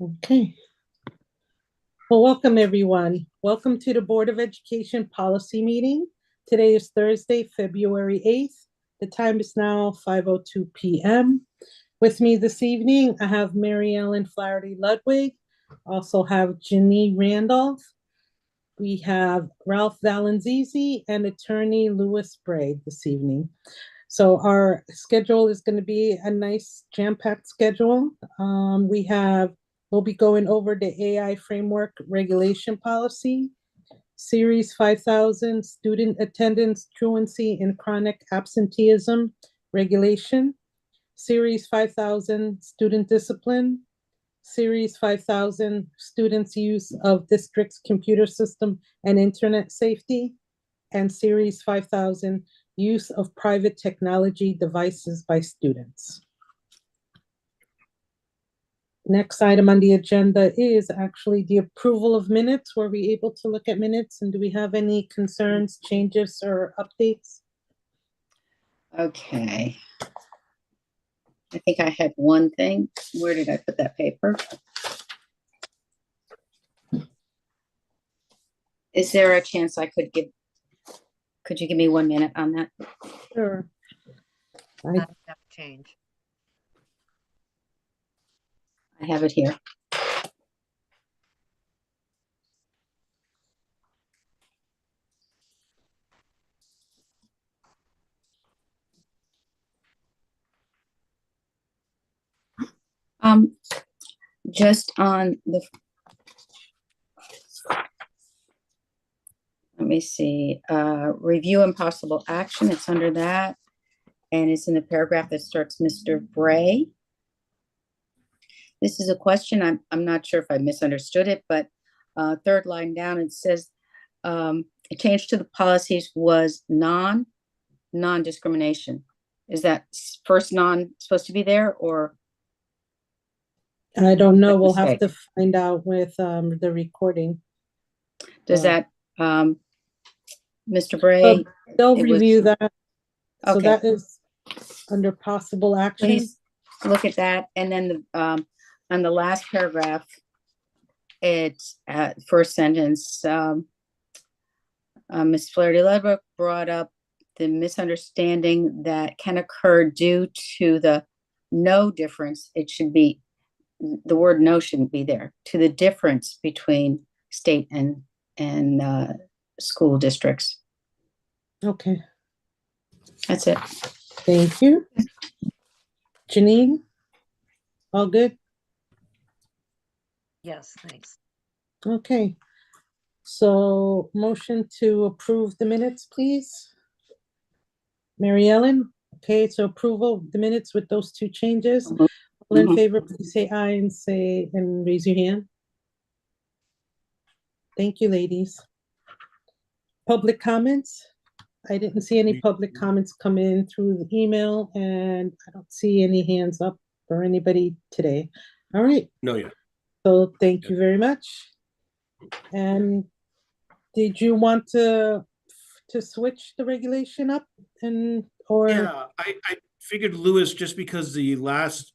Okay. Well, welcome everyone. Welcome to the Board of Education policy meeting. Today is Thursday, February 8th. The time is now 5:02 p.m. With me this evening, I have Mary Ellen Flaherty Ludwig, also have Ginny Randolph. We have Ralph Valenzizi and attorney Louis Braid this evening. So our schedule is going to be a nice jam-packed schedule. We'll be going over the AI framework regulation policy, Series 5000 student attendance truancy and chronic absenteeism regulation, Series 5000 student discipline, Series 5000 students' use of district's computer system and internet safety, and Series 5000 use of private technology devices by students. Next item on the agenda is actually the approval of minutes. Were we able to look at minutes, and do we have any concerns, changes, or updates? Okay. I think I had one thing. Where did I put that paper? Is there a chance I could you give me 1 minute on that? Sure. Not enough change. I have it here. Just on the, let me see, review and possible action, it's under that. And it's in the paragraph that starts Mr. Bray. This is a question, I'm not sure if I misunderstood it, but third line down, it says, a change to the policies was non-discrimination. Is that first non supposed to be there, or? I don't know. We'll have to find out with the recording. Does that, Mr. Bray? They'll review that. So Okay. that is under possible action. Please look at that. And then on the last paragraph, it's first sentence, Ms. Flaherty Ludwig brought up the misunderstanding that can occur due to the no difference. It should be, the word no shouldn't be there, to the difference between state and school districts. Okay. That's it. Thank you. Janine, all good? Yes, thanks. Okay. So motion to approve the minutes, please. Mary Ellen, okay, so approval of the minutes with those two changes. All in favor, please say aye and raise your hand. Thank you, ladies. Public comments? I didn't see any public comments come in through the email, and I don't see any hands up for anybody today. All right. No, yeah. So thank you very much. And did you want to switch the regulation up or? Yeah, I figured, Louis, just because the last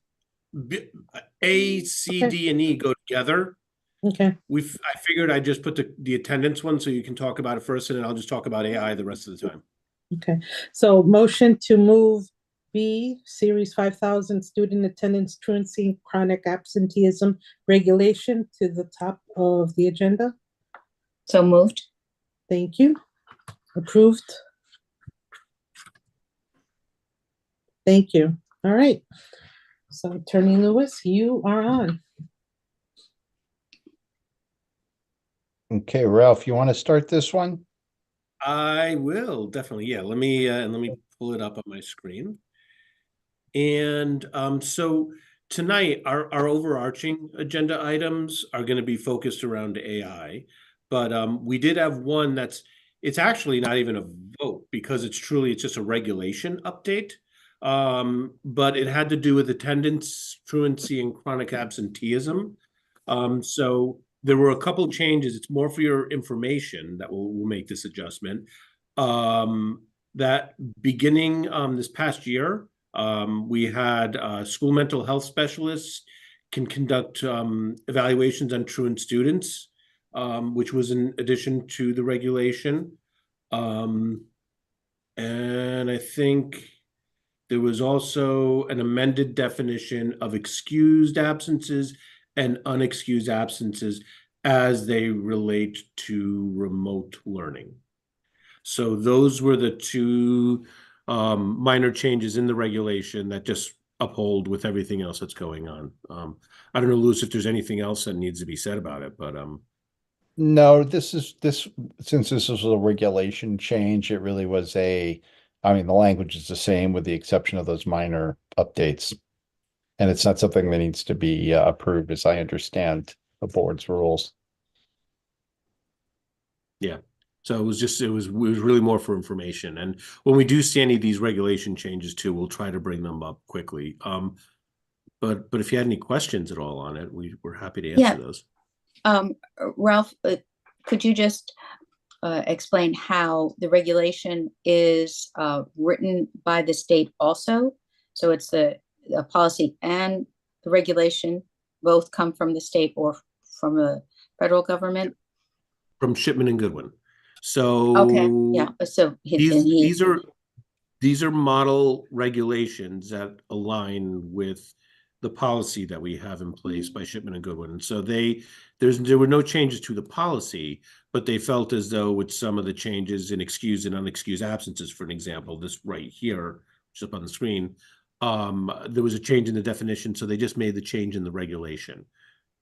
A, C, Okay. D, and E go together. Okay. I figured I'd just put the attendance one so you can talk about it first, and then I'll just talk about AI the rest of the time. Okay. So motion to move B, Series 5000 student attendance truancy chronic absenteeism regulation to the top of the agenda. So moved. Thank you. Approved. Thank you. All right. So Attorney Lewis, you are on. Okay, Ralph, you want to start this one? I will definitely. Yeah, let me pull it up on my screen. And so tonight our overarching agenda items are going to be focused around AI, but we did have one it's actually not even a vote because it's just a regulation update. But it had to do with attendance, truancy, and chronic absenteeism. So there were a couple changes. It's more for your information that we'll make this adjustment. That beginning this past year, we had school mental health specialists can conduct evaluations on truant students, which was in addition to the regulation. And I think there was also an amended definition of excused absences and unexcused absences as they relate to remote learning. So those were the two minor changes in the regulation that just uphold with everything else that's going on. I don't know, Louis, if there's anything else that needs to be said about it, but No, since this was a regulation change, it really was I mean, the language is the same with the exception of those minor updates. And it's not something that needs to be approved, as I understand the board's rules. yeah. So it was really more for information. And when we do see any of these regulation changes too, we'll try to bring them up quickly. But if you had any questions at all on it, we're happy to answer Yeah. those. Ralph, could you just explain how the regulation is written by the state also? So it's the policy and the regulation both come from the state or from the federal government? From Shipman and Goodwin. So Okay, yeah, so these are model regulations that align with the policy that we have in place by Shipman and Goodwin. And so there were no changes to the policy, but they felt as though with some of the changes in excused and unexcused absences, for an example, this right here, which is up on the screen, there was a change in the definition. So they just made the change in the regulation.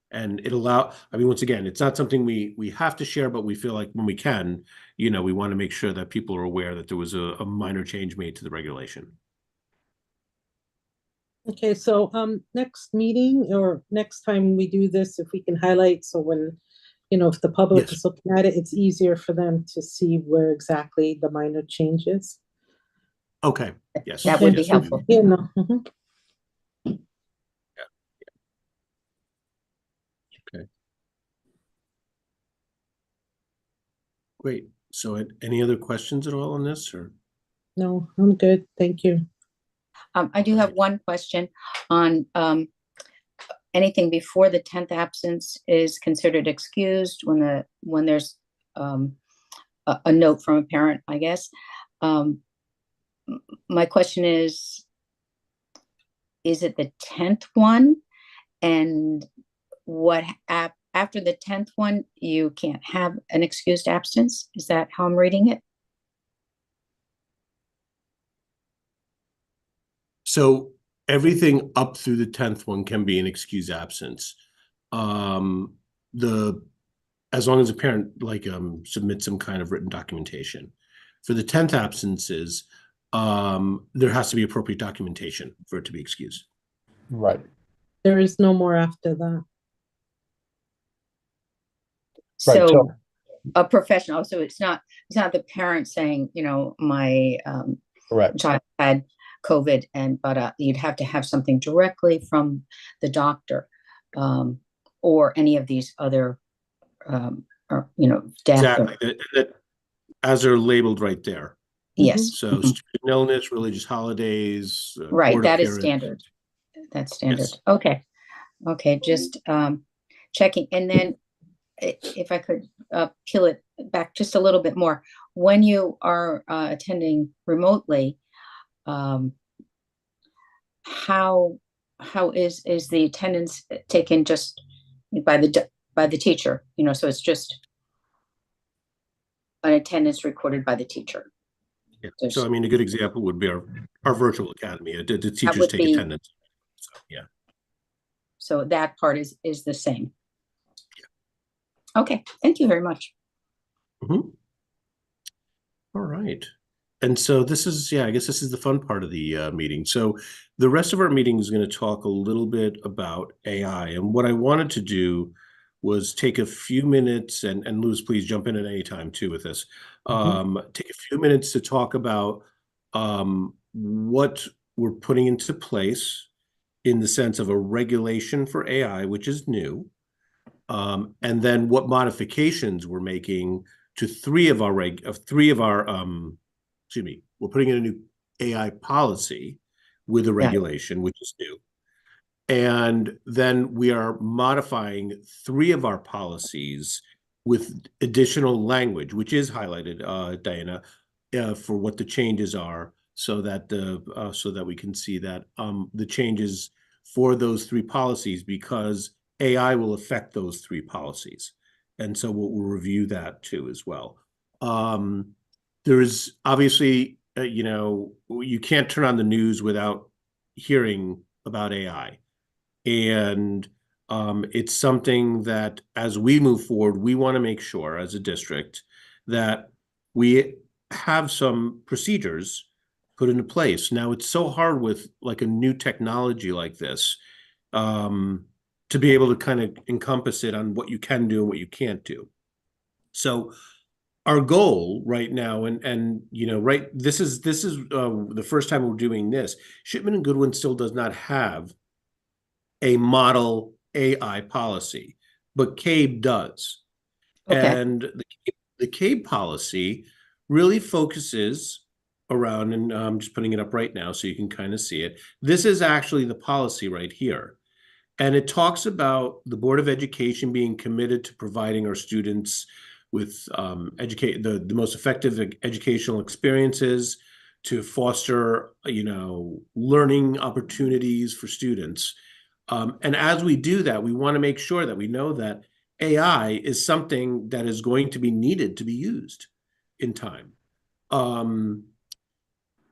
And I mean, once again, it's not something we have to share, but we feel like when we can, we want to make sure that people are aware that there was a minor change made to the regulation. Okay, so next meeting or next time we do this, if we can highlight, so when, if the public Yes. is looking at it, it's easier for them to see where exactly the minor changes. Okay, yes. That would be Yes. helpful. Yeah, no. Mhm. Great. So any other questions at all on this or? No, I'm good. Thank you. I do have one question on anything before the 10th absence is considered excused when there's a note from a parent, I guess. My question is it the 10th one? And what after the 10th one, you can't have an excused absence? Is that how I'm reading it? So everything up through the 10th one can be an excused absence. As long as a parent submits some kind of written documentation. For the 10th absences, there has to be appropriate documentation for it to be excused. Right. There is no more after that. Right, So a professional, so it's not the parent saying, my Correct. child had COVID but you'd have to have something directly from the doctor or any of these other death. Exactly. As they're labeled right there. Yes. So student illness, religious holidays. Right, board that is appearance. standard. That's standard. Yes. Okay, just checking. And then if I could peel it back just a little bit more, when you are attending remotely, how is the attendance taken just by the teacher? So it's just an attendance recorded by the teacher. Yeah. So I mean, a good example would be our virtual academy. The teachers take attendance. So, yeah. So that part is the same. Yeah. Okay. Thank you very much. Mm-hmm. All right. And so this is, I guess this is the fun part of the meeting. So the rest of our meeting is going to talk a little bit about AI. And what I wanted to do was take a few minutes, and Luz, please jump in at any time too with this. Take a few minutes to talk about what we're putting into place in the sense of a regulation for AI, which is new, and then what modifications we're making to three of our we're putting in a new AI policy with a regulation, which is new. And then we are modifying 3 of our policies with additional language, which is highlighted, Diana, for what the changes are, so that we can see that the changes for those 3 policies, because AI will affect those 3 policies. And so we'll review that too as well. There's obviously, you can't turn on the news without hearing about AI. And it's something that as we move forward, we want to make sure as a district that we have some procedures put into place. Now, it's so hard with like a new technology like this to be able to kind of encompass it on what you can do and what you can't do. So our goal right now, and this is the first time we're doing this. Shipman and Goodwin still does not have a model AI policy, but CABE does. Okay. And the CABE policy really focuses around, and I'm just putting it up right now so you can kind of see it. This is actually the policy right here. And it talks about the Board of Education being committed to providing our students with the most effective educational experiences, to foster, learning opportunities for students. And as we do that, we want to make sure that we know that AI is something that is going to be needed to be used in time.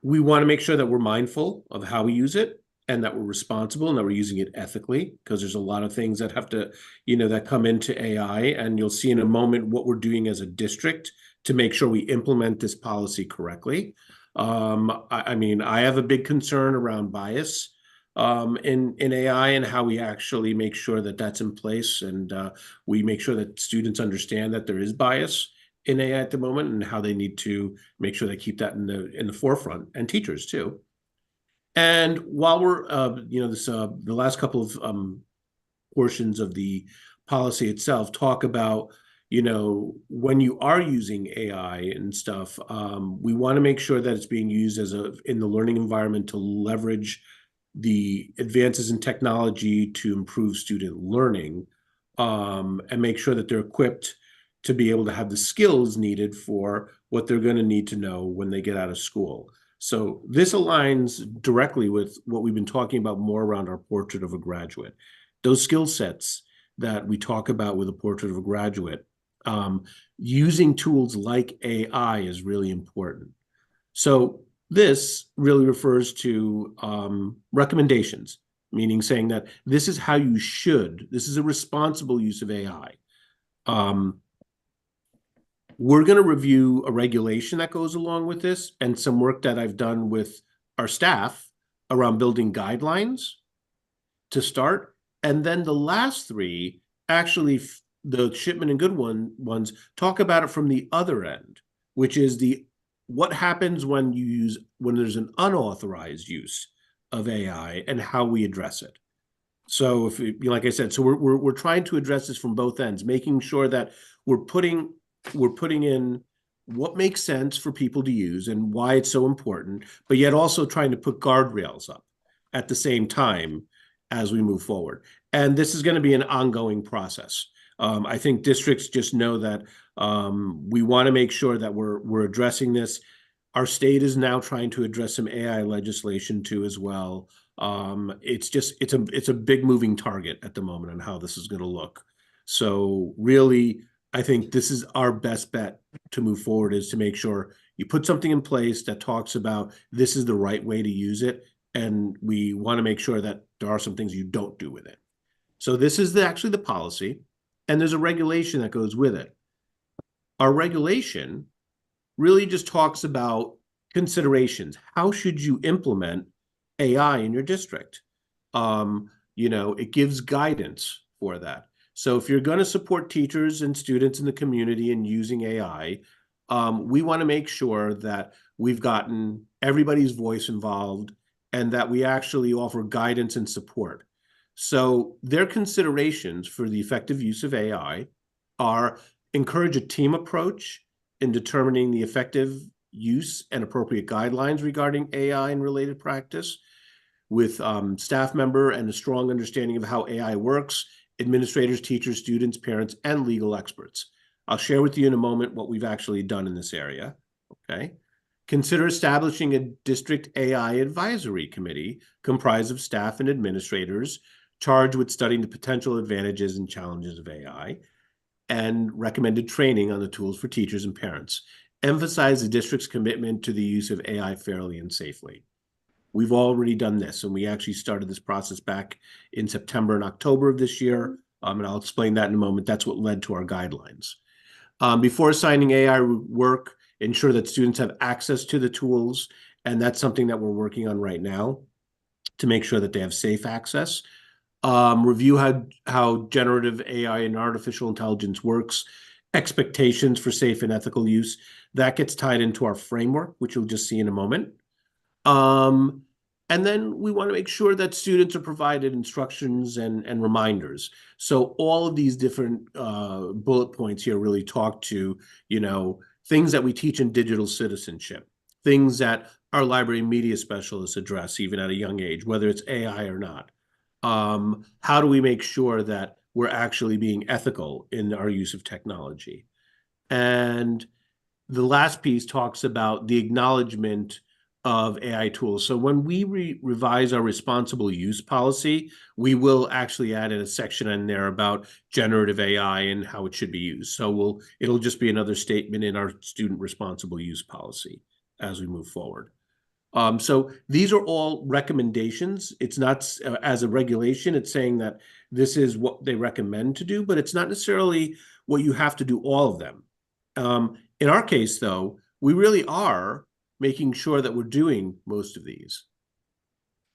We want to make sure that we're mindful of how we use it, and that we're responsible, and that we're using it ethically, because there's a lot of things that have to, that come into AI, and you'll see in a moment what we're doing as a district to make sure we implement this policy correctly. I have a big concern around bias in AI, and how we actually make sure that that's in place, and we make sure that students understand that there is bias in AI at the moment, and how they need to make sure they keep that in the forefront, and teachers too. And while we're, the last couple of portions of the policy itself talk about, when you are using AI and stuff, we want to make sure that it's being used in the learning environment to leverage the advances in technology to improve student learning, and make sure that they're equipped to be able to have the skills needed for what they're going to need to know when they get out of school. So this aligns directly with what we've been talking about more around our portrait of a graduate. Those skill sets that we talk about with a portrait of a graduate, using tools like AI is really important. So this really refers to recommendations, meaning saying that this is how you should, this is a responsible use of AI. We're going to review a regulation that goes along with this, and some work that I've done with our staff around building guidelines to start. And then the last 3, actually, the Shipman and Goodwin ones talk about it from the other end, which is what happens when there's an unauthorized use of AI, and how we address it. So like I said, so we're trying to address this from both ends, making sure that we're putting in what makes sense for people to use and why it's so important, but yet also trying to put guardrails up at the same time as we move forward. And this is going to be an ongoing process. I think districts just know that we want to make sure that we're addressing this. Our state is now trying to address some AI legislation too as well. It's a big moving target at the moment on how this is going to look. So really, I think this is our best bet to move forward, is to make sure you put something in place that talks about this is the right way to use it, and we want to make sure that there are some things you don't do with it. So this is actually the policy, and there's a regulation that goes with it. Our regulation really just talks about considerations. How should you implement AI in your district? It gives guidance for that. So if you're going to support teachers and students in the community in using AI, we want to make sure that we've gotten everybody's voice involved, and that we actually offer guidance and support. So their considerations for the effective use of AI are: encourage a team approach in determining the effective use and appropriate guidelines regarding AI and related practice. with staff member and a strong understanding of how AI works, administrators, teachers, students, parents, and legal experts. I'll share with you in a moment what we've actually done in this area, okay? Consider establishing a district AI advisory committee comprised of staff and administrators charged with studying the potential advantages and challenges of AI and recommended training on the tools for teachers and parents. Emphasize the district's commitment to the use of AI fairly and safely. We've already done this, and we actually started this process back in September and October of this year, and I'll explain that in a moment. That's what led to our guidelines. Before assigning AI work, ensure that students have access to the tools, and that's something that we're working on right now to make sure that they have safe access. Review how generative AI and artificial intelligence works, expectations for safe and ethical use. That gets tied into our framework, which you'll just see in a moment. And then we want to make sure that students are provided instructions and reminders. So all of these different bullet points here really talk to, things that we teach in digital citizenship, things that our library media specialists address even at a young age, whether it's AI or not. How do we make sure that we're actually being ethical in our use of technology? And the last piece talks about the acknowledgement of AI tools. So when we revise our responsible use policy, we will actually add in a section in there about generative AI and how it should be used. So it'll just be another statement in our student responsible use policy as we move forward. So these are all recommendations. It's not as a regulation, it's saying that this is what they recommend to do, but it's not necessarily what you have to do all of them. In our case, though, we really are making sure that we're doing most of these.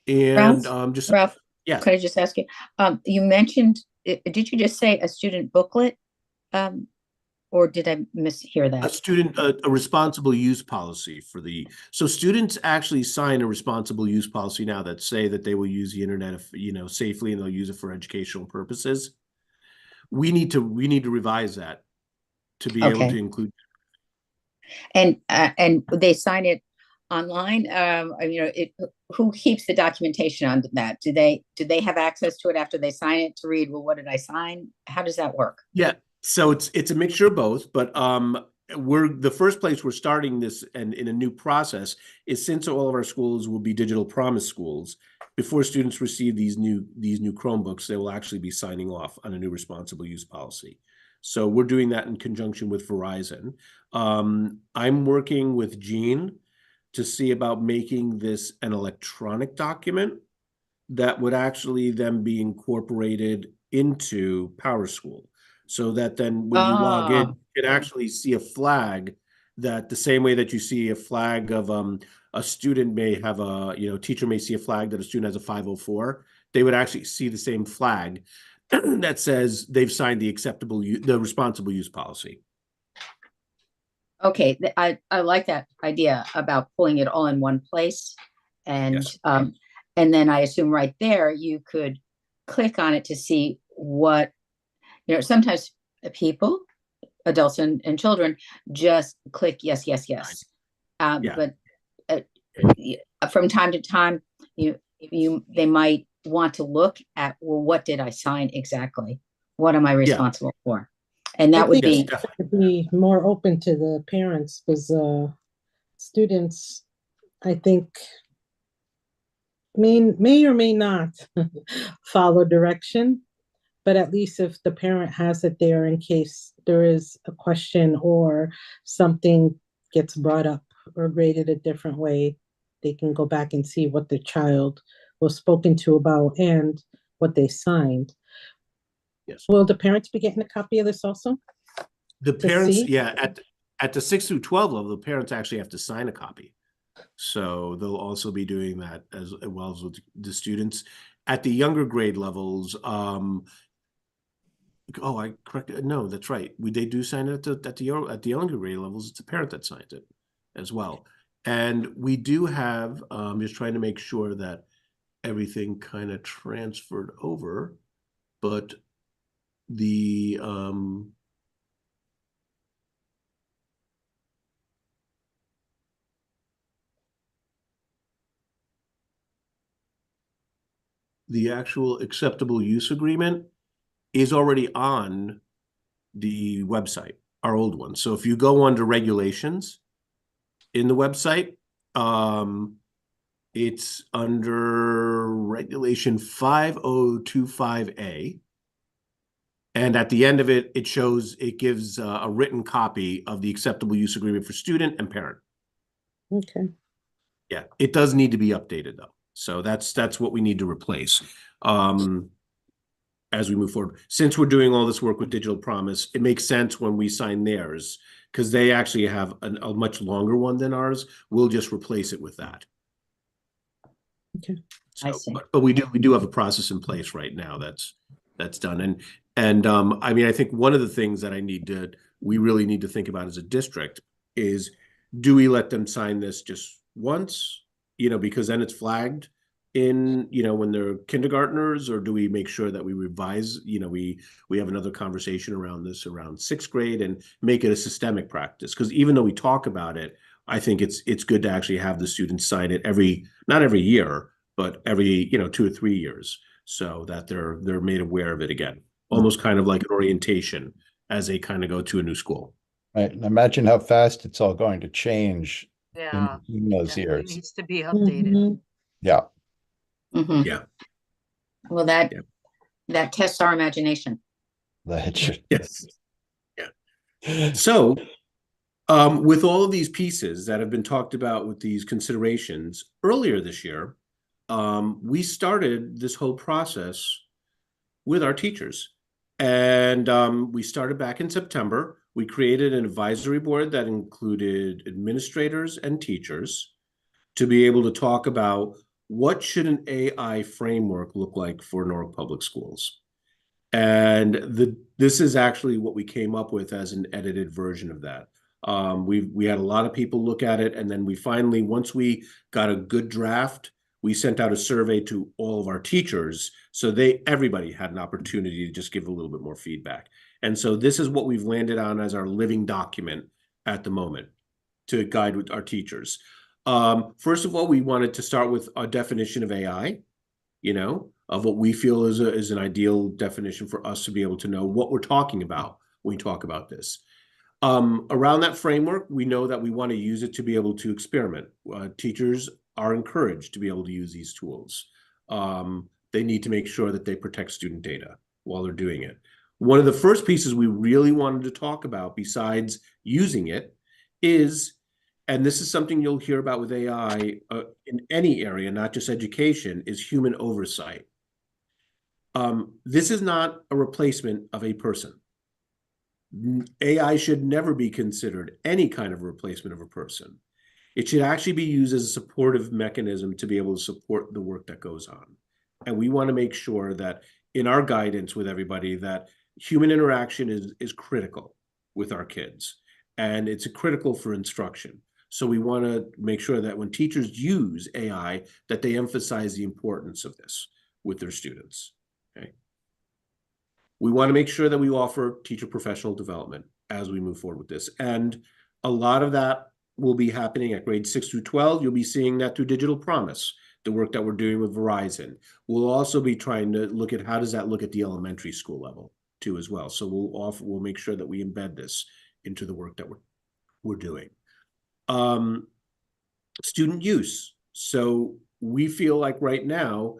And Ralph, yeah, could I just ask you, you mentioned, did you just say a student booklet? Or did I mishear that? a responsible use policy so students actually sign a responsible use policy now that say that they will use the internet, safely, and they'll use it for educational purposes. We need to revise that to be able to include. And they sign it online. Who keeps the documentation on that? Do they have access to it after they sign it to read, well, what did I sign? How does that work? Yeah, so it's a mixture of both, but we're the first place we're starting this and in a new process is, since all of our schools will be digital promise schools, before students receive these new Chromebooks, they will actually be signing off on a new responsible use policy. So we're doing that in conjunction with Verizon. I'm working with Jean to see about making this an electronic document that would actually then be incorporated into PowerSchool, so that then when you log in, you can actually see a flag, that the same way that you see a flag of a student may have teacher may see a flag that a student has a 504, they would actually see the same flag that says they've signed the responsible use policy. Okay, I like that idea about pulling it all in one place. And Yes. And then I assume right there you could click on it to see what, sometimes people, adults and children, just click yes, yes, yes. But from time to time, they might want to look at, well, what did I sign exactly? What am I responsible for? And that would be more open to the parents, because students, I think, may or may not follow direction, but at least if the parent has it there in case there is a question or something gets brought up or graded a different way, they can go back and see what the child was spoken to about and what they signed. Yes. Will the parents be getting a copy of this also? The parents, at the 6 through 12 level, the parents actually have to sign a copy. So they'll also be doing that as well as with the students. At the younger grade levels, I corrected. No, that's right. They do sign it at the younger grade levels. It's a parent that signs it as well. And we do have, just trying to make sure that everything kind of transferred over, but the the actual acceptable use agreement is already on the website, our old one. So if you go under regulations in the website, it's under regulation 5025A. And at the end of it, it gives a written copy of the acceptable use agreement for student and parent. Okay. Yeah, it does need to be updated though. So that's what we need to replace. As we move forward, since we're doing all this work with Digital Promise, it makes sense when we sign theirs because they actually have a much longer one than ours. We'll just replace it with that. Okay. I So, see. but we do have a process in place right now that's done. And I mean, I think one of the things that we really need to think about as a district is, do we let them sign this just once, because then it's flagged in, when they're kindergartners, or do we make sure that we revise, we have another conversation around this around 6th grade and make it a systemic practice? Because even though we talk about it, I think it's good to actually have the students sign it not every year, but every, 2 or 3 years, so that they're made aware of it again, almost kind of like an orientation as they kind of go to a new school. Right. And imagine how fast it's all going to change Yeah. in those Definitely years. needs to be updated. Mhm. Yeah. Mhm. Yeah. Well, that tests our imagination. That should. Yes. Yeah. So, with all of these pieces that have been talked about with these considerations earlier this year, we started this whole process with our teachers. And we started back in September. We created an advisory board that included administrators and teachers to be able to talk about what should an AI framework look like for Norwalk Public Schools. And this is actually what we came up with as an edited version of that. We had a lot of people look at it, and then we finally, once we got a good draft, we sent out a survey to all of our teachers, so everybody had an opportunity to just give a little bit more feedback. And so this is what we've landed on as our living document at the moment to guide with our teachers. First of all, we wanted to start with a definition of AI, of what we feel is an ideal definition for us to be able to know what we're talking about when we talk about this. Around that framework, we know that we want to use it to be able to experiment. Teachers are encouraged to be able to use these tools. They need to make sure that they protect student data while they're doing it. One of the first pieces we really wanted to talk about, besides using it, is, and this is something you'll hear about with AI in any area, not just education, is human oversight. This is not a replacement of a person. AI should never be considered any kind of replacement of a person. It should actually be used as a supportive mechanism to be able to support the work that goes on. And we want to make sure that in our guidance with everybody, that human interaction is critical with our kids, and it's critical for instruction. So we want to make sure that when teachers use AI, that they emphasize the importance of this with their students. Okay. We want to make sure that we offer teacher professional development as we move forward with this. And a lot of that will be happening at grades 6 through 12. You'll be seeing that through Digital Promise, the work that we're doing with Verizon. We'll also be trying to look at how does that look at the elementary school level too as well. So we'll make sure that we embed this into the work that we're doing. Student use. So we feel like right now,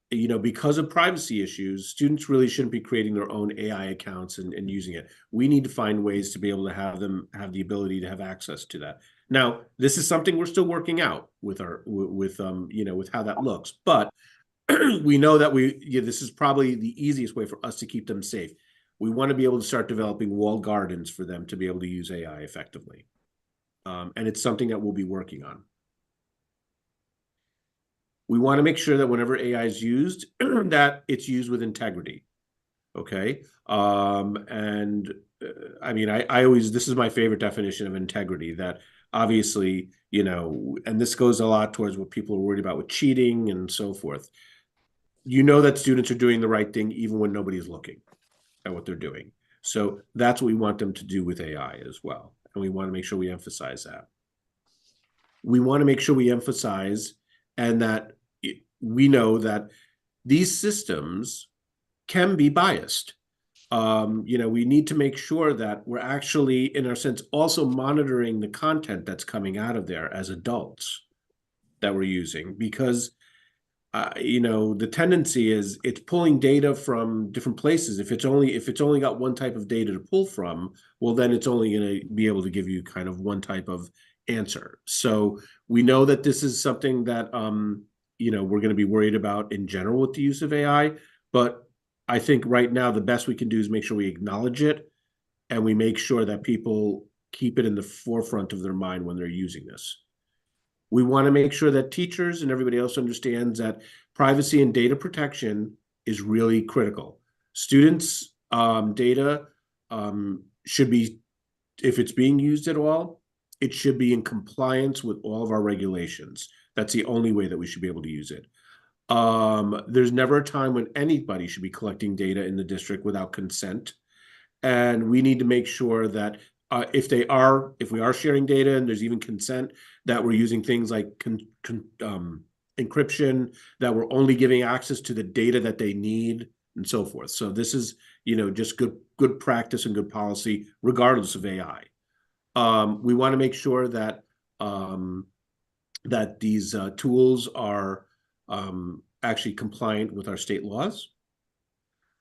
because of privacy issues, students really shouldn't be creating their own AI accounts and using it. We need to find ways to be able to have them have the ability to have access to that. Now, this is something we're still working out with with how that looks, but we know that this is probably the easiest way for us to keep them safe. We want to be able to start developing walled gardens for them to be able to use AI effectively. And it's something that we'll be working on. We want to make sure that whenever AI is used, that it's used with integrity. Okay. I mean, this is my favorite definition of integrity, that obviously, and this goes a lot towards what people are worried about with cheating and so forth. That students are doing the right thing even when nobody's looking at what they're doing. So that's what we want them to do with AI as well. And we want to make sure we emphasize that. We want to make sure we emphasize and that we know that these systems can be biased. We need to make sure that we're actually, in our sense, also monitoring the content that's coming out of there as adults that we're using, because the tendency is it's pulling data from different places. If it's only got one type of data to pull from, well, then it's only going to be able to give you kind of one type of answer. So we know that this is something that we're going to be worried about in general with the use of AI, but I think right now the best we can do is make sure we acknowledge it and we make sure that people keep it in the forefront of their mind when they're using this. We want to make sure that teachers and everybody else understands that privacy and data protection is really critical. Students' data should be, if it's being used at all, it should be in compliance with all of our regulations. That's the only way that we should be able to use it. There's never a time when anybody should be collecting data in the district without consent. And we need to make sure that if we are sharing data and there's even consent, that we're using things like encryption, that we're only giving access to the data that they need, and so forth. So this is, just good practice and good policy, regardless of AI. We want to make sure that that these tools are actually compliant with our state laws.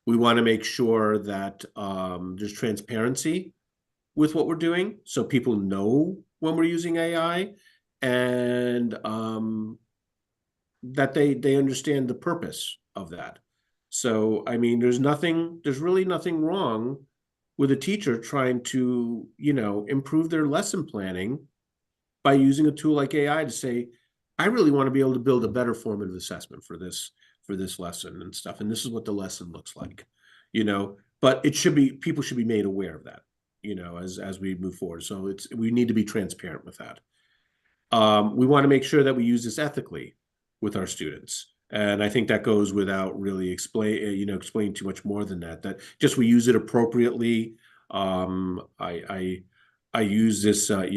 We want to make sure that there's transparency with what we're doing, so people know when we're using AI, and that they understand the purpose of that. So, I mean, there's really nothing wrong with a teacher trying to, improve their lesson planning by using a tool like AI to say, I really want to be able to build a better formative assessment for this lesson and stuff. And this is what the lesson looks like, but people should be made aware of that, as we move forward. So we need to be transparent with that. We want to make sure that we use this ethically with our students. And I think that goes without really explaining too much more than that, that just we use it appropriately. I use this, I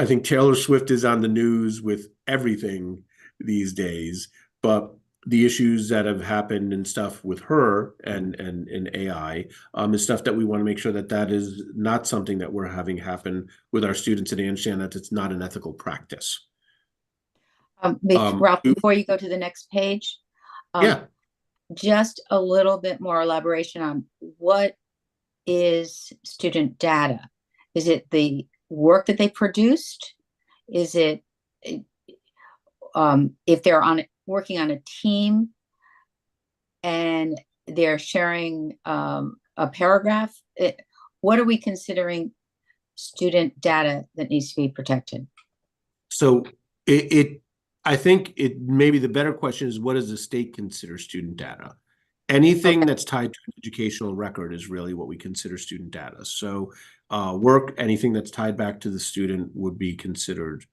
think Taylor Swift is on the news with everything these days, but the issues that have happened and stuff with her and AI is stuff that we want to make sure that is not something that we're having happen with our students, and understand that it's not an ethical practice. Ralph, before you go to the next page, Yeah. Just a little bit more elaboration on what is student data. Is it the work that they produced? Is it if they're working on a team and they're sharing a paragraph? What are we considering student data that needs to be protected? So I think maybe the better question is, what does the state consider student data? Anything that's tied to an educational record is really what we consider student data. So anything that's tied back to the student would be considered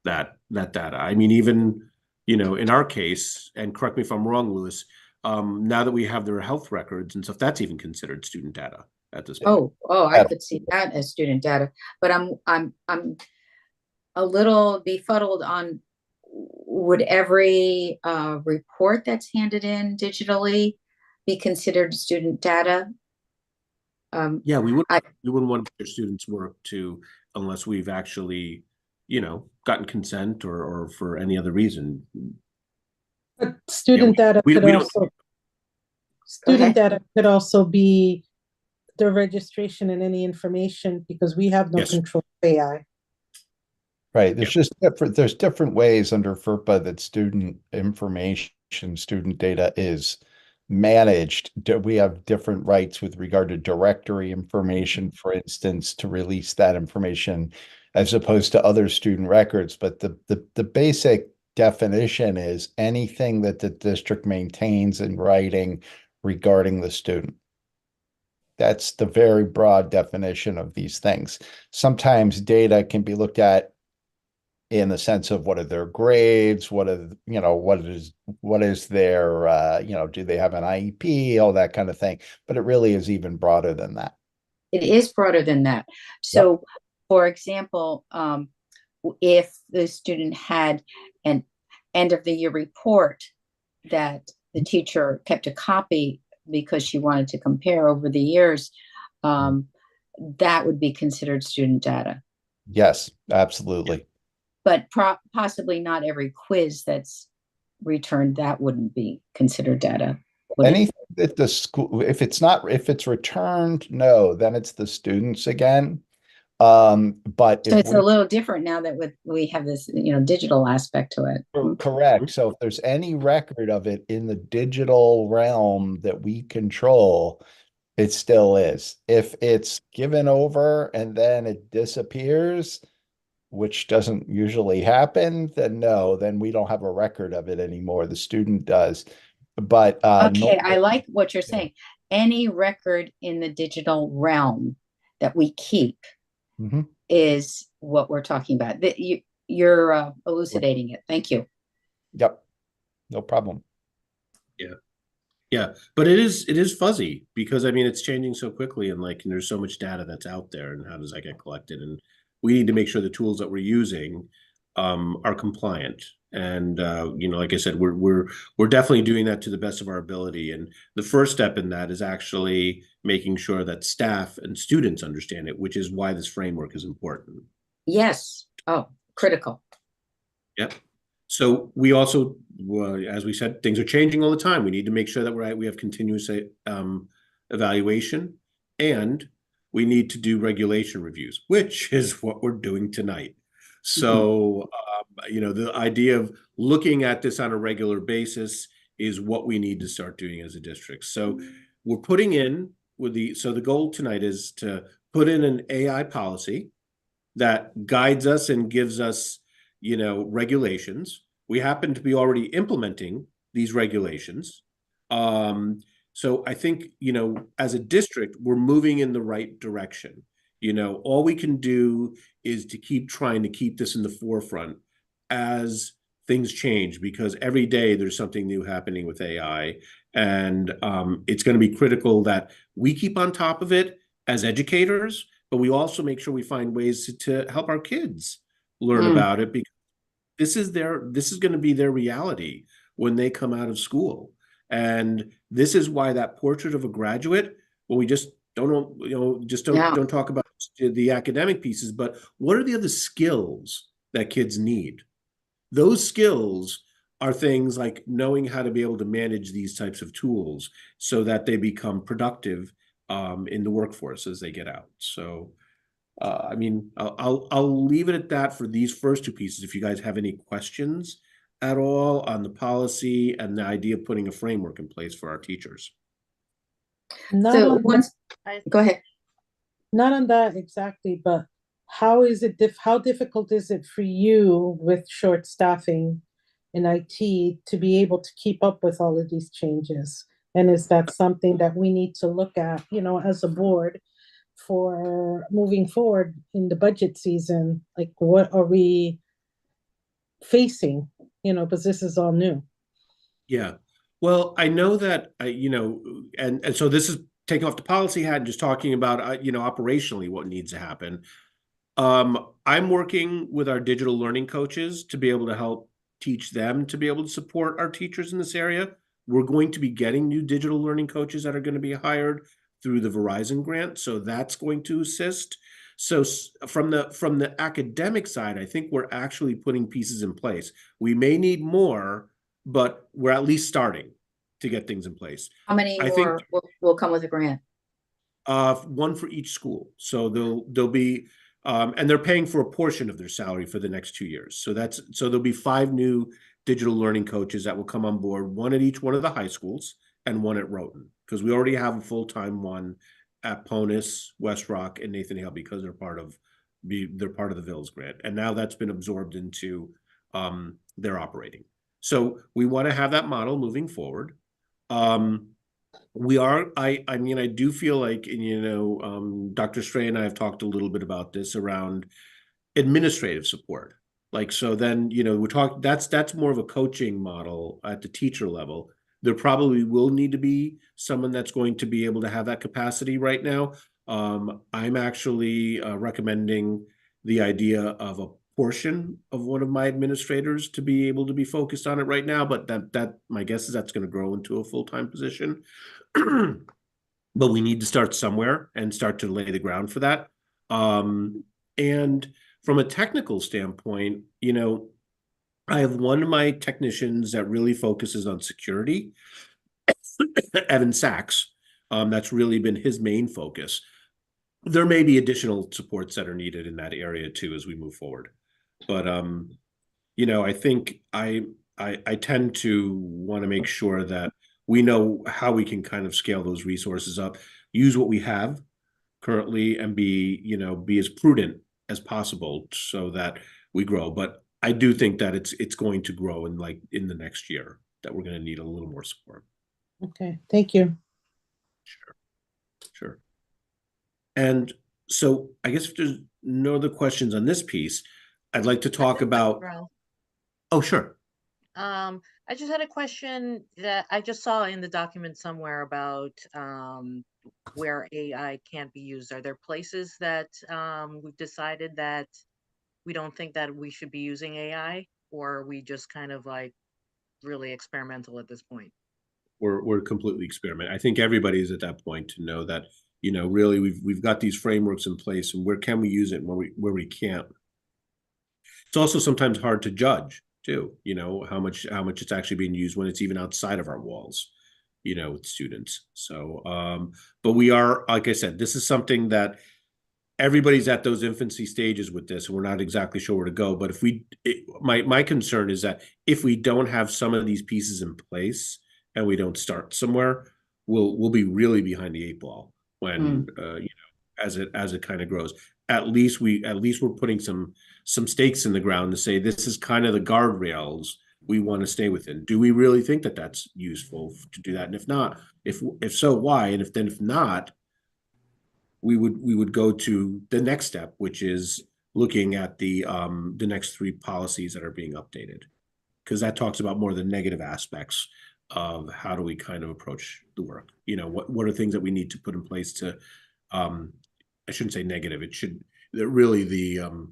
that data. I mean, even, in our case, and correct me if I'm wrong, Louis, now that we have their health records and stuff, that's even considered student data at this point. I could see that as student data, but I'm a little befuddled on, would every report that's handed in digitally be considered student data? Yeah, we wouldn't want their students' work unless we've actually, gotten consent or for any other reason. But student data could also be the registration and any information, because we have no Yes. control of AI. Right. There's different ways under FERPA that student information, student data is managed. We have different rights with regard to directory information, for instance, to release that information as opposed to other student records. But the basic definition is anything that the district maintains in writing regarding the student. That's the very broad definition of these things. Sometimes data can be looked at in the sense of what are their grades, what is their, do they have an IEP, all that kind of thing. But it really is even broader than that. It is broader than that. So, for example, if the student had end of the year report that the teacher kept a copy because she wanted to compare over the years, that would be considered student data. Yes, absolutely. But possibly not every quiz that's returned, that wouldn't be considered data. would it? Anything that the school, if it's returned, no, then it's the students again. But So if it's a little different now that we have this, digital aspect to it. correct, so if there's any record of it in the digital realm that we control, it still is. If it's given over and then it disappears, which doesn't usually happen, then no, then we don't have a record of it anymore. The student does. But Okay, I like what you're saying. Any record in the digital realm that we keep Mhm. is what we're talking about. That you're elucidating it. Thank you. Yep, no problem. Yeah, but it is fuzzy because I mean it's changing so quickly and there's so much data that's out there and how does that get collected? And we need to make sure the tools that we're using are compliant. And like I said, we're definitely doing that to the best of our ability. And the first step in that is actually making sure that staff and students understand it, which is why this framework is important. Yes. Oh, critical. Yep. So we also, as we said, things are changing all the time. We need to make sure that we have continuous evaluation, and we need to do regulation reviews, which is what we're doing tonight. So, the idea of looking at this on a regular basis is what we need to start doing as a district. So we're putting in so the goal tonight is to put in an AI policy that guides us and gives us regulations. We happen to be already implementing these regulations. So I think, as a district, we're moving in the right direction. All we can do is to keep trying to keep this in the forefront as things change, because every day there's something new happening with AI. And it's going to be critical that we keep on top of it as educators, but we also make sure we find ways to help our kids learn about it, because this is going to be their reality when they come out of school. And this is why that portrait of a graduate, well, we just don't talk about the academic pieces, but what are the other skills that kids need? Those skills are things like knowing how to be able to manage these types of tools so that they become productive in the workforce as they get out. So I'll leave it at that for these first two pieces. If you guys have any questions at all on the policy and the idea of putting a framework in place for our teachers. So go ahead. Not on that exactly, but how difficult is it for you with short staffing in IT to be able to keep up with all of these changes? And is that something that we need to look at, as a board for moving forward in the budget season? Like, what are we facing, because this is all new. Yeah. Well, I know that, and so this is taking off the policy hat and just talking about, operationally what needs to happen. I'm working with our digital learning coaches to be able to help teach them to be able to support our teachers in this area. We're going to be getting new digital learning coaches that are going to be hired through the Verizon grant. So that's going to assist. So from the academic side, I think we're actually putting pieces in place. We may need more, but we're at least starting to get things in place. How many more will come with a grant? One for each school. So they'll be, and they're paying for a portion of their salary for the next 2 years. So there'll be 5 new digital learning coaches that will come on board, one at each one of the high schools and one at Rhoton, because we already have a full-time one at Ponus, West Rock, and Nathan Hale, because they're part of the VILS grant, and now that's been absorbed into their operating. So we want to have that model moving forward. We are. I do feel like, Dr. Stray and I have talked a little bit about this around administrative support. So then, we're talking, that's more of a coaching model at the teacher level. There probably will need to be someone that's going to be able to have that capacity right now. I'm actually recommending the idea of portion of one of my administrators to be able to be focused on it right now, but that my guess is that's going to grow into a full-time position. But we need to start somewhere and start to lay the ground for that. And from a technical standpoint, you know, I have one of my technicians that really focuses on security, Evan Sachs. That's really been his main focus. There may be additional supports that are needed in that area too as we move forward. But you know, I think I tend to want to make sure that we know how we can kind of scale those resources up, use what we have currently, and be as prudent as possible so that we grow. But I do think that it's going to grow in the next year, that we're going to need a little more support. Okay, thank you. Sure. And so I guess if there's no other questions on this piece, I'd like to talk about. Ralph, Oh, sure. I just had a question that I just saw in the document somewhere about where AI can't be used. Are there places that we've decided that we don't think that we should be using AI, or are we just kind of like really experimental at this point? We're completely experimenting. I think everybody's at that point to know that, you know, really we've got these frameworks in place, and where can we use it and where we can't. It's also sometimes hard to judge too, you know, how much it's actually being used when it's even outside of our walls, you know, with students. So but we are, like I said, this is something that everybody's at those infancy stages with this, and we're not exactly sure where to go. But my concern is that if we don't have some of these pieces in place and we don't start somewhere, we'll be really behind the eight ball when you know, as it kind of grows. At least we're putting some stakes in the ground to say this is kind of the guardrails we want to stay within. Do we really think that that's useful to do that? And if not, if so, why? And if not, we would go to the next step, which is looking at the next 3 policies that are being updated, because that talks about more of the negative aspects of how do we kind of approach the work. You know, what are things that we need to put in place to I shouldn't say negative. They're really the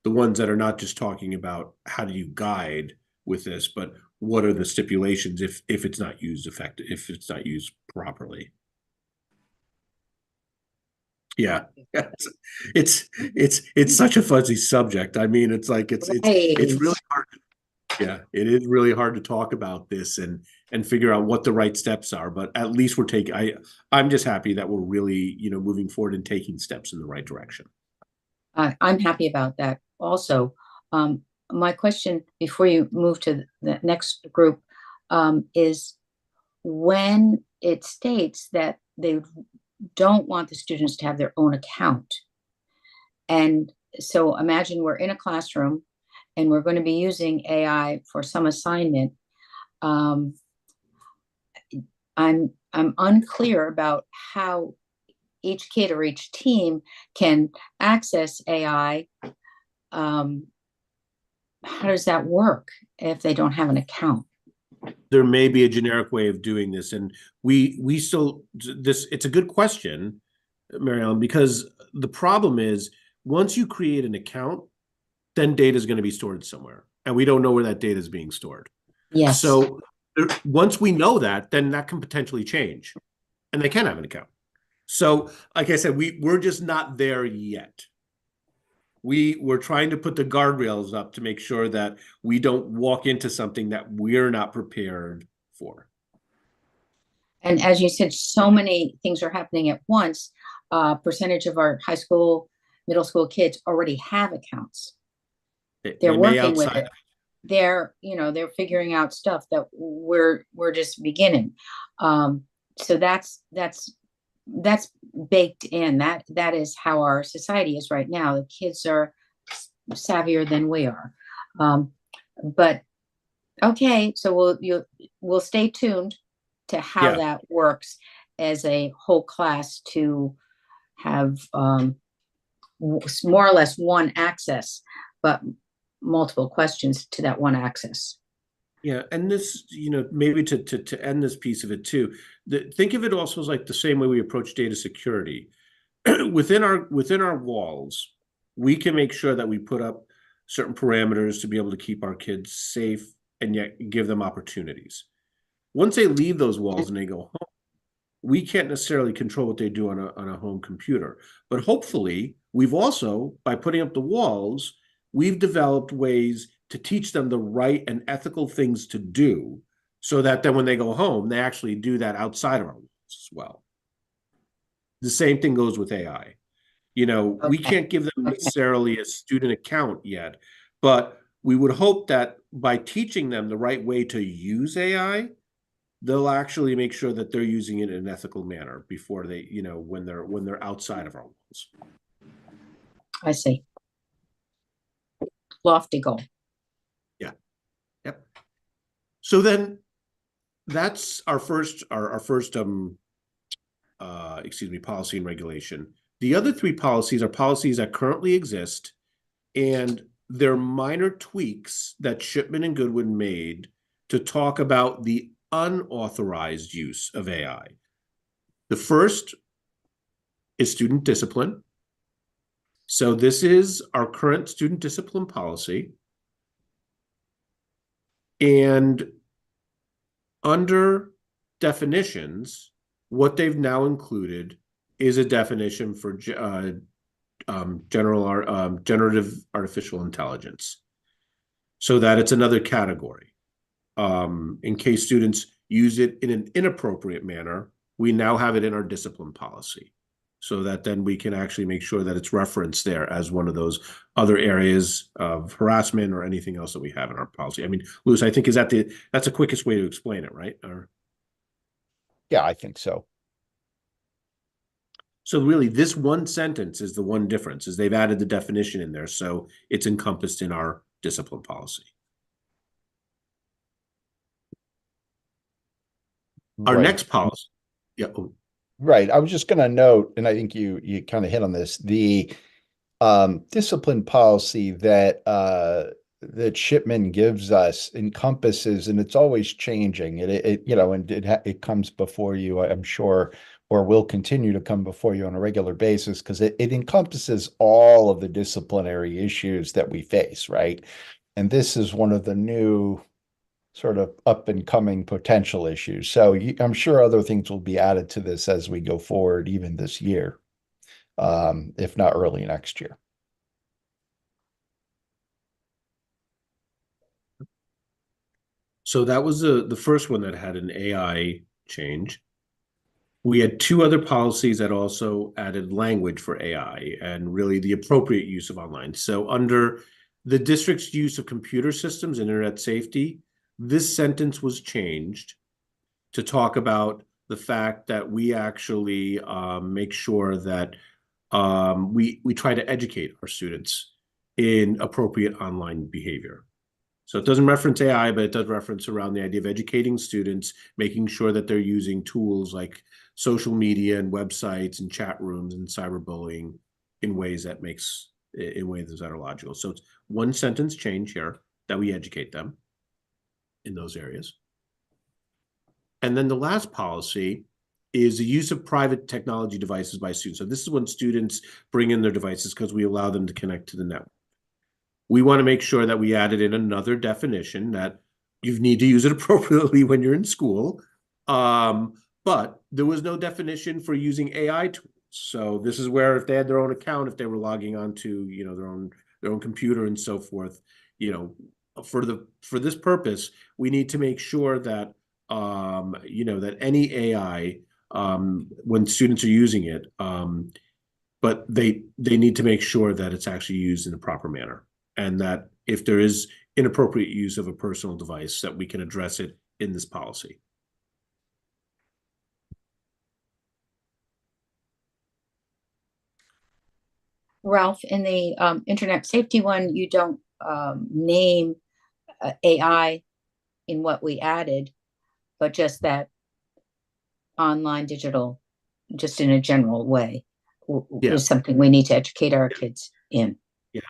ones that are not just talking about how do you guide with this, but what are the stipulations if it's not used if it's not used properly. Yeah, it's such a fuzzy subject. I mean, it's like it's really hard. Yeah, it is really hard to talk about this and figure out what the right steps are. But at least we're I'm just happy that we're really, you know, moving forward and taking steps in the right direction. I'm happy about that also. My question before you move to the next group is when it states that they don't want the students to have their own account. And so imagine we're in a classroom and we're going to be using AI for some assignment. I'm unclear about how each kid or each team can access AI. How does that work if they don't have an account? There may be a generic way of doing this, and we still it's a good question, Mary Ellen, because the problem is once you create an account, then data is going to be stored somewhere, and we don't know where that data is being stored. Yes. So once we know that, then that can potentially change, and they can have an account. So, like I said, we're just not there yet. We're trying to put the guardrails up to make sure that we don't walk into something that we're not prepared for. And as you said, so many things are happening at once. Percentage of our high school, middle school kids already have accounts. They're working with it. They're figuring out stuff that we're just beginning. So that's baked in. That is how our society is right now. The kids are savvier than we are. But okay, so we'll stay tuned to how that works as a whole class to have more or less one access, but multiple questions to that one access. Yeah, and this, maybe to end this piece of it too, think of it also as like the same way we approach data security. within our walls, we can make sure that we put up certain parameters to be able to keep our kids safe and yet give them opportunities. Once they leave those walls and they go home, we can't necessarily control what they do on a home computer. But hopefully, we've also, by putting up the walls, we've developed ways to teach them the right and ethical things to do so that then when they go home, they actually do that outside of our walls as well. The same thing goes with AI. We Okay. can't give them Okay. necessarily a student account yet, but we would hope that by teaching them the right way to use AI, they'll actually make sure that they're using it in an ethical manner before they, when they're outside of our walls. I see. Lofty goal. Yep. So then that's our first policy and regulation. The other three policies are policies that currently exist, and they're minor tweaks that Shipman and Goodwin made to talk about the unauthorized use of AI. The first is student discipline. So this is our current student discipline policy. And under definitions, what they've now included is a definition for generative artificial intelligence, so that it's another category. In case students use it in an inappropriate manner, we now have it in our discipline policy, so that then we can actually make sure that it's referenced there as one of those other areas of harassment or anything else that we have in our policy. I mean, Louis, I think that's the quickest way to explain it, right? Yeah, I think so. So really, this one sentence is the one difference, is they've added the definition in there, so it's encompassed in our discipline policy. Our Right. next policy, yeah. Right. I was just going to note, and I think you kind of hit on this, the discipline policy that that Shipman gives us encompasses, and it's always changing. It comes before you, I'm sure, or will continue to come before you on a regular basis, because it encompasses all of the disciplinary issues that we face, right? And this is one of the new sort of up and coming potential issues. So I'm sure other things will be added to this as we go forward, even this year, if not early next year. So that was the first one that had an AI change. We had two other policies that also added language for AI and really the appropriate use of online. So under the district's use of computer systems, internet safety, this sentence was changed to talk about the fact that we actually make sure that we try to educate our students in appropriate online behavior. So it doesn't reference AI, but it does reference around the idea of educating students, making sure that they're using tools like social media and websites and chat rooms and cyberbullying in ways that are logical. So it's one sentence change here, that we educate them in those areas. And then the last policy is the use of private technology devices by students. So this is when students bring in their devices because we allow them to connect to the network. We want to make sure that we added in another definition that you need to use it appropriately when you're in school. But there was no definition for using AI tools. So this is where if they had their own account, if they were logging onto, their own computer and so forth, for this purpose, we need to make sure that, that any AI, when students are using it, but they need to make sure that it's actually used in a proper manner. And that if there is inappropriate use of a personal device, that we can address it in this policy. Ralph, in the internet safety one, you don't name AI in what we added, but just that online digital, just in a general way, is something we need to educate our kids in. Yeah,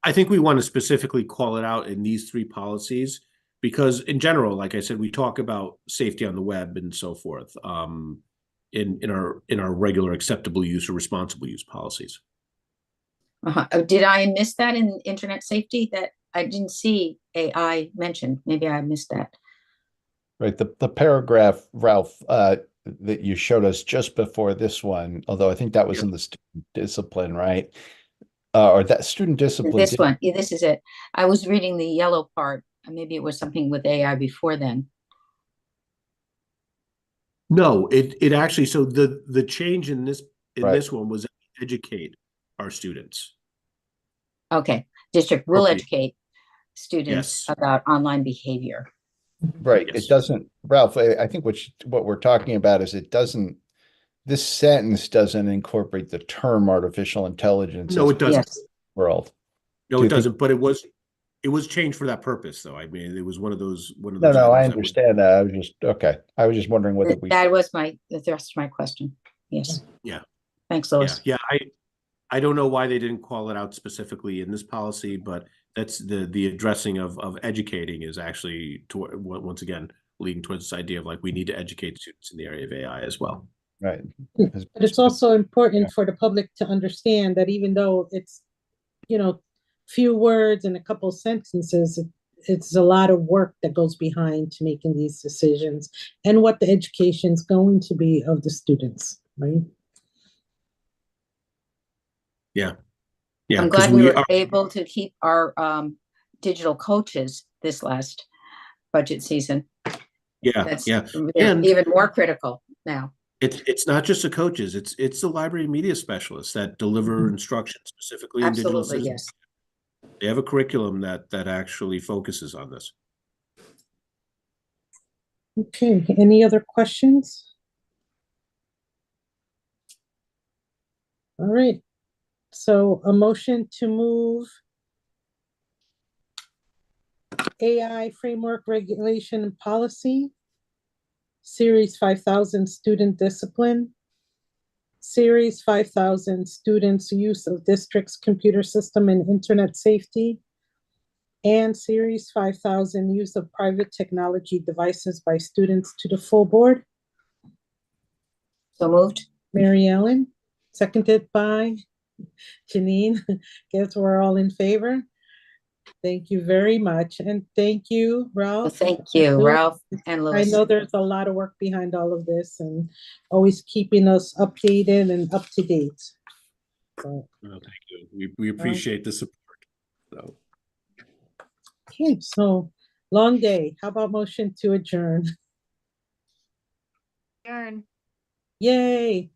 I think we want to specifically call it out in these three policies because in general, like I said, we talk about safety on the web and so forth in our regular acceptable use or responsible use policies. Did I miss that in internet safety? That I didn't see AI mentioned. Maybe I missed that. Right, the paragraph, Ralph, that you showed us just before this one, although I think that was Yep. in the student discipline, right? Or that student discipline. This one, yeah, this is it. I was reading the yellow part. Maybe it was something with AI before then. No, it actually, so the change in Right. this one was educate our students. Okay, district will Appropriate. educate students Yes. about online behavior. Right, Yes. it doesn't, Ralph, I think what we're talking about is this sentence doesn't incorporate the term artificial intelligence No, as it doesn't. Yes, world. No, Do it you think- doesn't, but it was changed for that purpose, though. I mean, it was one of those No, items I that was. understand that. I was just wondering whether we, that was the rest of my question. Yes. Yeah. Thanks, Yeah, Lois. yeah, I don't know why they didn't call it out specifically in this policy, but that's the addressing of educating is actually once again leading towards this idea of like we need to educate students in the area of AI as well. right. But it's also important for the public to understand that even though it's, few words and a couple sentences, it's a lot of work that goes behind to making these decisions and what the education is going to be of the students, right? Yeah. Yeah. I'm 'cause glad we were are, able to keep our digital coaches this last budget season. yeah, That's yeah. they're And even more critical now. it's not just the coaches, it's the library media specialists that deliver instruction specifically in digital Absolutely, citizenship. yes. They have a curriculum that actually focuses on this. Okay, any other questions? All right, so a motion to move AI framework regulation and policy, Series 5000 student discipline, Series 5000 students use of district's computer system and internet safety, and Series 5000 use of private technology devices by students to the full board. So moved. Mary Ellen, seconded by Janine. Guess we're all in favor. Thank you very much. And thank you, Well, Ralph. thank you, Ralph and I Louis. know there's a lot of work behind all of this and always keeping us updated and up to date. So, Well, thank you. We appreciate the support. So okay, so long day. How about motion to adjourn? Adjourn. Yay.